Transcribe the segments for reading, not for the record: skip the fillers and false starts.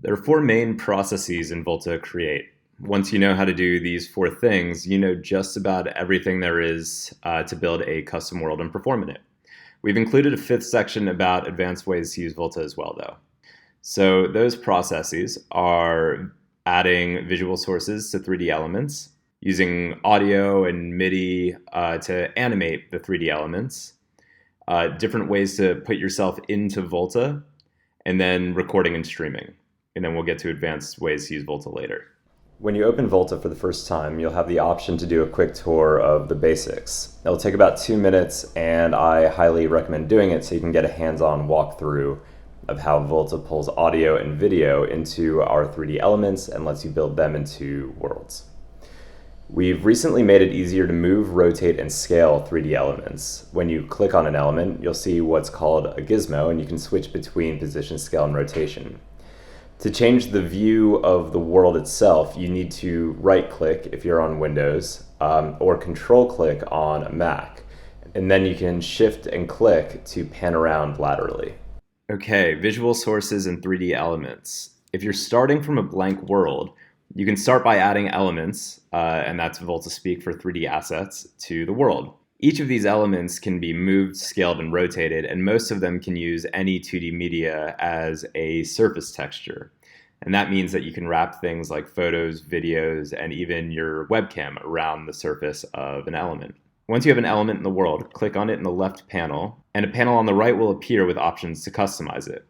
There are four main processes in Volta Create. Once you know how to do these four things, you know just about everything there is to build a custom world and perform in it. We've included a fifth section about advanced ways to use Volta as well, though. So those processes are adding visual sources to 3D elements, using audio and MIDI to animate the 3D elements, different ways to put yourself into Volta, and then recording and streaming. And then we'll get to advanced ways to use Volta later. When you open Volta for the first time, you'll have the option to do a quick tour of the basics. It'll take about 2 minutes, and I highly recommend doing it so you can get a hands-on walkthrough of how Volta pulls audio and video into our 3D elements and lets you build them into worlds. We've recently made it easier to move, rotate, and scale 3D elements. When you click on an element, you'll see what's called a gizmo, and you can switch between position, scale, and rotation. To change the view of the world itself, you need to right-click if you're on Windows, or control-click on a Mac. And then you can shift and click to pan around laterally. Okay, visual sources and 3D elements. If you're starting from a blank world, you can start by adding elements, and that's Volta speak for 3D assets, to the world. Each of these elements can be moved, scaled, and rotated, and most of them can use any 2D media as a surface texture. And that means that you can wrap things like photos, videos, and even your webcam around the surface of an element. Once you have an element in the world, click on it in the left panel, and a panel on the right will appear with options to customize it.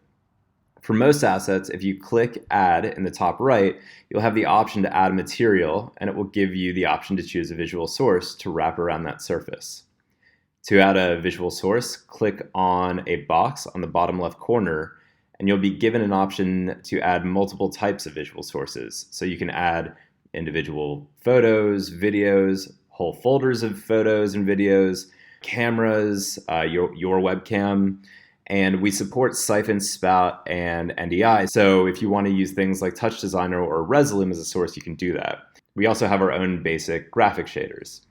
For most assets, if you click Add in the top right, you'll have the option to add a material, and it will give you the option to choose a visual source to wrap around that surface. To add a visual source, click on a box on the bottom left corner, and you'll be given an option to add multiple types of visual sources. So you can add individual photos, videos, whole folders of photos and videos, cameras, your webcam, and we support Siphon, Spout, and NDI. So if you want to use things like Touch Designer or Resolume as a source, you can do that. We also have our own basic graphic shaders.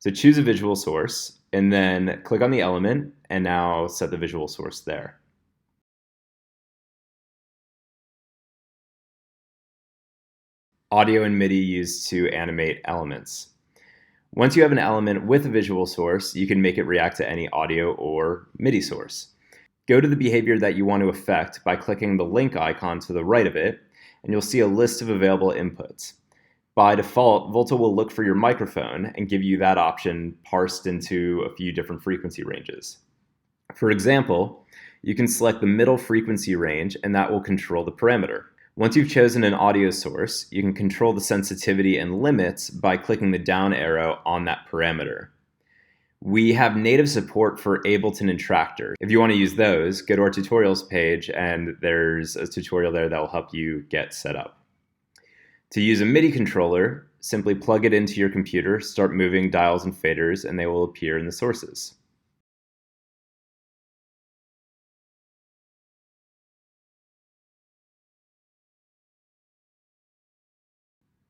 So choose a visual source, and then click on the element, and now set the visual source there. Audio and MIDI used to animate elements. Once you have an element with a visual source, you can make it react to any audio or MIDI source. Go to the behavior that you want to affect by clicking the link icon to the right of it, and you'll see a list of available inputs. By default, Volta will look for your microphone and give you that option parsed into a few different frequency ranges. For example, you can select the middle frequency range, and that will control the parameter. Once you've chosen an audio source, you can control the sensitivity and limits by clicking the down arrow on that parameter. We have native support for Ableton and Traktor. If you want to use those, go to our tutorials page, and there's a tutorial there that will help you get set up. To use a MIDI controller, simply plug it into your computer, start moving dials and faders, and they will appear in the sources.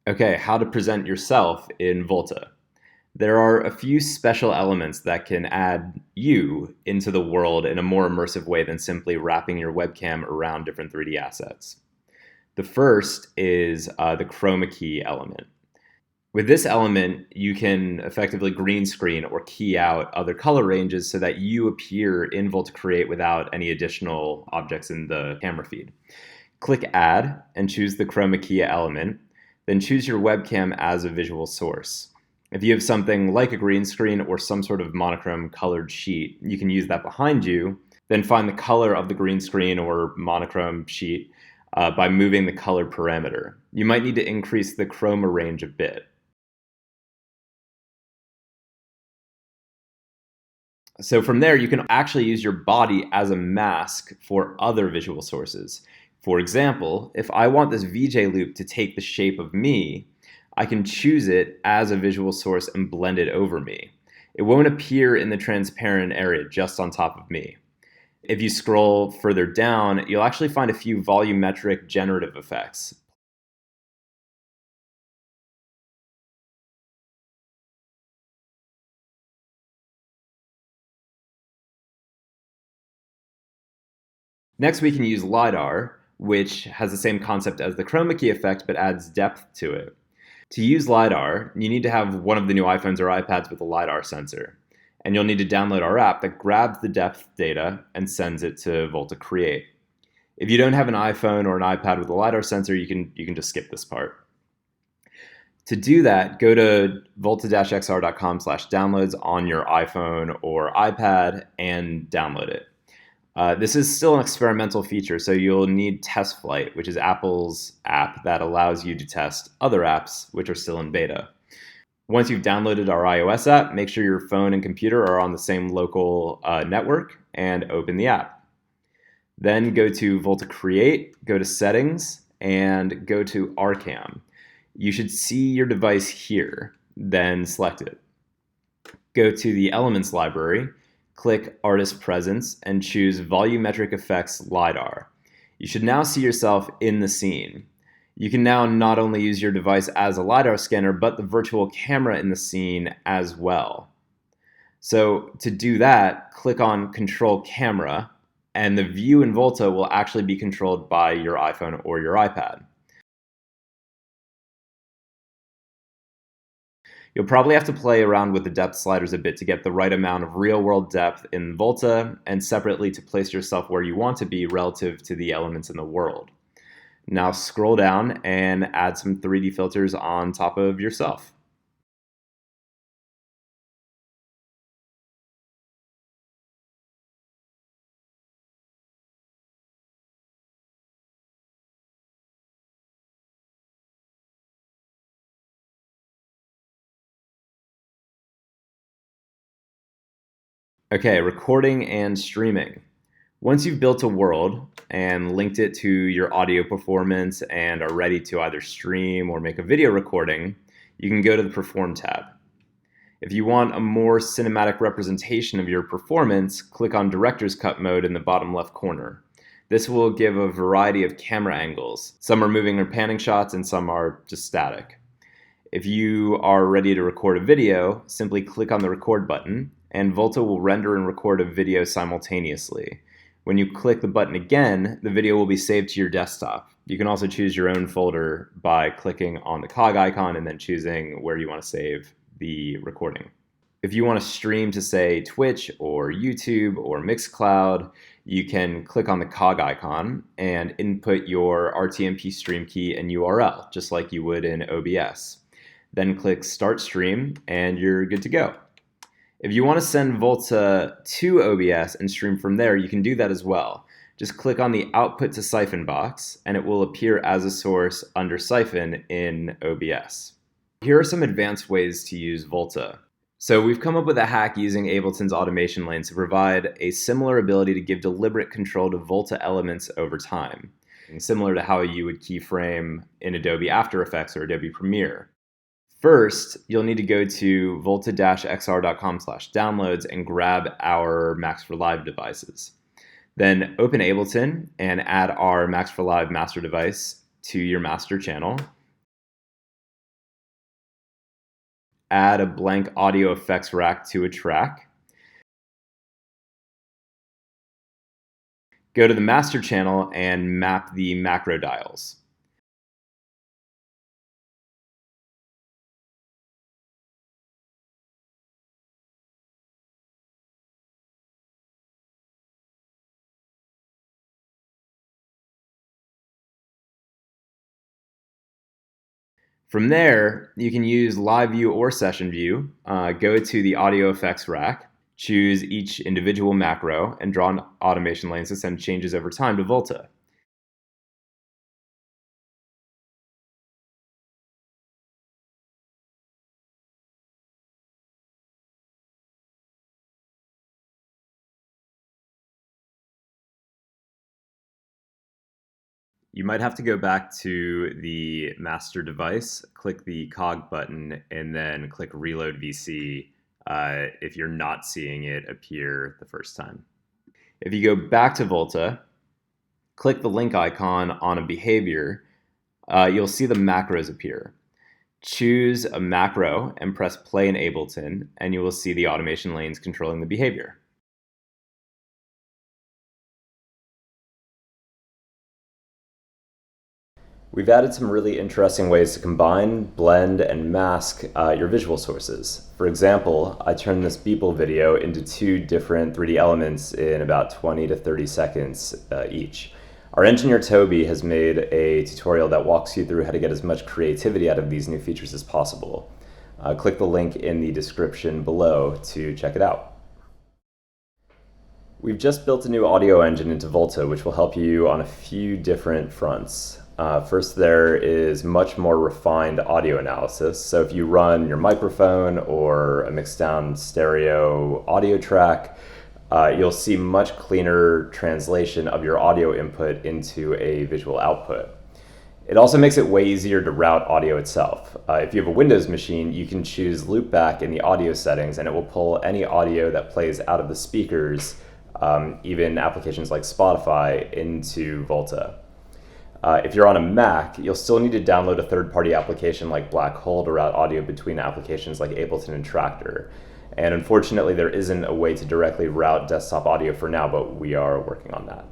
Okay, how to present yourself in Volta. There are a few special elements that can add you into the world in a more immersive way than simply wrapping your webcam around different 3D assets. The first is the chroma key element. With this element, you can effectively green screen or key out other color ranges so that you appear in Volta Create without any additional objects in the camera feed. Click Add and choose the chroma key element, then choose your webcam as a visual source. If you have something like a green screen or some sort of monochrome colored sheet, you can use that behind you, then find the color of the green screen or monochrome sheet by moving the color parameter. You might need to increase the chroma range a bit. So from there, you can actually use your body as a mask for other visual sources. For example, if I want this VJ loop to take the shape of me, I can choose it as a visual source and blend it over me. It won't appear in the transparent area just on top of me. If you scroll further down, you'll actually find a few volumetric generative effects. Next, we can use LiDAR, which has the same concept as the chroma key effect, but adds depth to it. To use LiDAR, you need to have one of the new iPhones or iPads with a LiDAR sensor. And you'll need to download our app that grabs the depth data and sends it to Volta Create. If you don't have an iPhone or an iPad with a LiDAR sensor, you can just skip this part. To do that, go to volta-xr.com/downloads on your iPhone or iPad and download it. This is still an experimental feature, so you'll need Test Flight, which is Apple's app that allows you to test other apps which are still in beta. Once you've downloaded our iOS app, make sure your phone and computer are on the same local network and open the app. Then go to Volta Create, go to Settings, and go to RCam. You should see your device here, then select it. Go to the Elements library, click Artist Presence, and choose Volumetric Effects LiDAR. You should now see yourself in the scene. You can now not only use your device as a LiDAR scanner, but the virtual camera in the scene as well. So to do that, click on Control Camera, and the view in Volta will actually be controlled by your iPhone or your iPad. You'll probably have to play around with the depth sliders a bit to get the right amount of real-world depth in Volta, and separately to place yourself where you want to be relative to the elements in the world. Now scroll down and add some 3D filters on top of yourself. Okay, recording and streaming. Once you've built a world and linked it to your audio performance and are ready to either stream or make a video recording, you can go to the Perform tab. If you want a more cinematic representation of your performance, click on Director's Cut mode in the bottom left corner. This will give a variety of camera angles. Some are moving or panning shots and some are just static. If you are ready to record a video, simply click on the Record button, and Volta will render and record a video simultaneously. When you click the button again, the video will be saved to your desktop. You can also choose your own folder by clicking on the cog icon and then choosing where you want to save the recording. If you want to stream to, say, Twitch or YouTube or Mixcloud, you can click on the cog icon and input your RTMP stream key and URL, just like you would in OBS. Then click Start Stream, and you're good to go. If you want to send Volta to OBS and stream from there, you can do that as well. Just click on the Output to Siphon box, and it will appear as a source under Siphon in OBS. Here are some advanced ways to use Volta. So we've come up with a hack using Ableton's automation lanes to provide a similar ability to give deliberate control to Volta elements over time, similar to how you would keyframe in Adobe After Effects or Adobe Premiere. First, you'll need to go to volta-xr.com/downloads and grab our Max for Live devices. Then open Ableton and add our Max for Live master device to your master channel. Add a blank audio effects rack to a track. Go to the master channel and map the macro dials. From there, you can use Live View or Session View, go to the Audio Effects rack, choose each individual macro, and draw an automation lane to send changes over time to Volta. You might have to go back to the master device, click the cog button, and then click Reload VC if you're not seeing it appear the first time. If you go back to Volta, click the link icon on a behavior, you'll see the macros appear. Choose a macro and press play in Ableton, and you will see the automation lanes controlling the behavior. We've added some really interesting ways to combine, blend, and mask your visual sources. For example, I turned this Beeple video into 2 different 3D elements in about 20 to 30 seconds each. Our engineer Toby has made a tutorial that walks you through how to get as much creativity out of these new features as possible. Click the link in the description below to check it out. We've just built a new audio engine into Volta, which will help you on a few different fronts. First, there is much more refined audio analysis. So if you run your microphone or a mixed down stereo audio track, you'll see much cleaner translation of your audio input into a visual output. It also makes it way easier to route audio itself. If you have a Windows machine, you can choose loopback in the audio settings, and it will pull any audio that plays out of the speakers, even applications like Spotify, into Volta. If you're on a Mac, you'll still need to download a third-party application like Black Hole to route audio between applications like Ableton and Tractor. And unfortunately, there isn't a way to directly route desktop audio for now, but we are working on that.